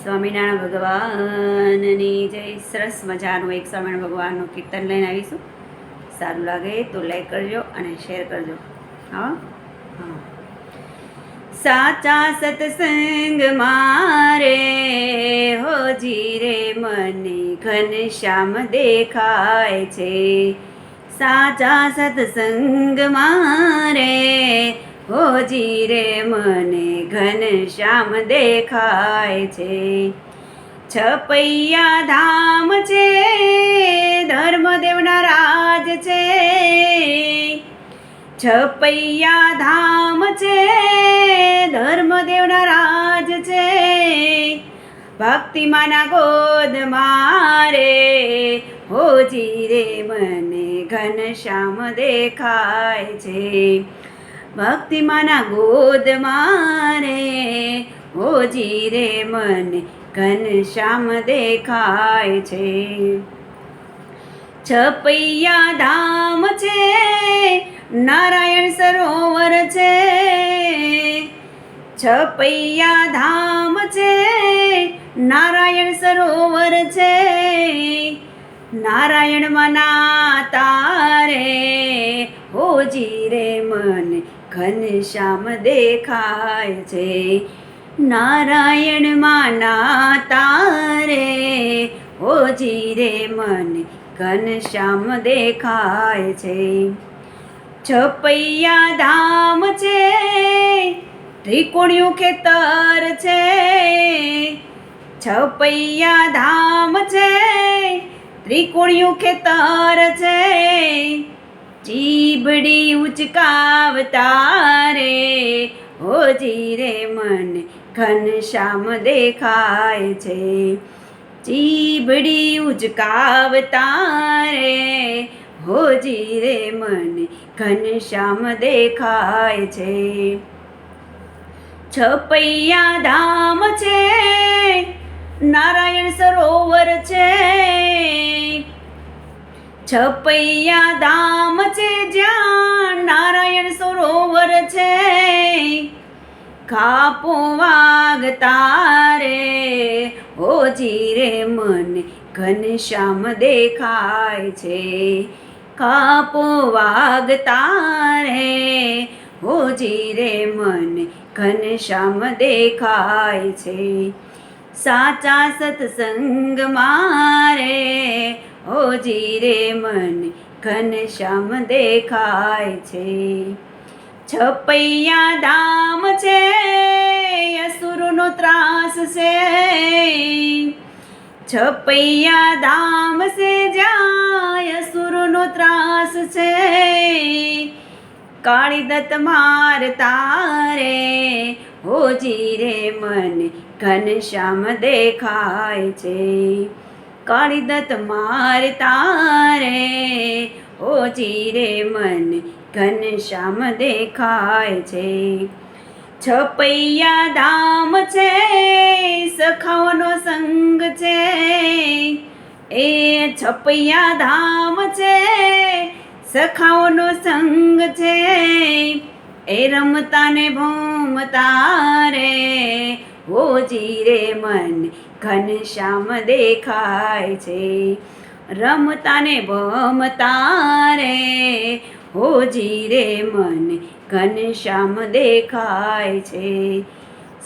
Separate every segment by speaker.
Speaker 1: સ્વામિનારાયણ ભગવાનની જય. સરસ મજાનું એક સ્વામિનારાયણ ભગવાનનું કીર્તન લઈને આવીશું. સારું લાગે તો લાઈક કરજો અને શેર કરજો. હા હા. સાચા સત્સંગ મારે હોજી રે મને ઘનશ્યામ દેખાય છે. સાચા સત્સંગ મારે હોજી રે મને ઘનશ્યામ દેખાય છે. છપૈયા ધામ છે, ધર્મદેવના રાજ છે. છપૈયા ધામ છે, ધર્મદેવના રાજ છે. ભક્તિમાના ગોદ મારે હોજી રે મને ઘનશ્યામ દેખાય છે. ભક્તિમાના ગોદ મારે હોજી રે મને ઘનશ્યામ દેખાય છે. છપૈયા ધામ છે, નારાયણ સરોવર છે. છપૈયા ધામ છે, નારાયણ સરોવર છે. નારાયણમાં નાતા રે હોજી રે મને ઘનશ્યામ દેખાય છે. નારાયણમાં નાતા રે હોજી રે મને ઘનશ્યામ દેખાય છે. છપૈયા ધામ છે, ત્રિકોણિયું ખેતર છે. છપૈયા ધામ છે, ત્રિકોણિયું ખેતર છે. ચીબડી ઉચકાવતા રે હોજી રે મને ઘનશ્યામ દેખાય છે. ચીબડી ઉચકાવતા રે હોજી રે મને ઘનશ્યામ દેખાય છે. છપૈયા ધામ છે, નારાયણ સરોવર છે. છપૈયા ધામ છે, જ્યાં નારાયણ સરોવર છે. કાપો વાગતા રે હોજી રે મને ઘનશ્યામ દેખાય છે. કાપો વાગતા રે હોજી રે મને ઘનશ્યામ દેખાય છે. સાચા સત્સંગ મારે હોજી રે મને ઘનશ્યામ દેખાય છે. છપૈયા ધામ છે, અસુરનો ત્રાસ છે. છપૈયા ધામ છે, જ્યાં અસુરનો ત્રાસ છે. કાળી દત્ત મારતા રે હોજી રે મને ઘનશ્યામ દેખાય છે. કાળી દત્ત મારતા રે હોજી રે મને ઘનશ્યામ દેખાય છે. છપૈયા ધામ છે, સખાઓનો સંગ છે. એ છપૈયા ધામ છે, સખાઓનો સંગ છે. એ રમતા ને ભૂમતા રે હોજી રે મને ઘનશ્યામ દેખાય છે. રમતા ને ભમતા રે હોજી રે મને ઘનશ્યામ દેખાય છે.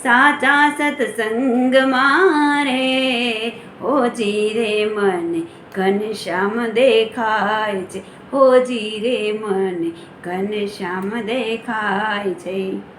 Speaker 1: સાચા સત્સંગ મારે હોજી રે મને ઘનશ્યામ દેખાય છે. હોજી રે મને ઘનશ્યામ દેખાય છે.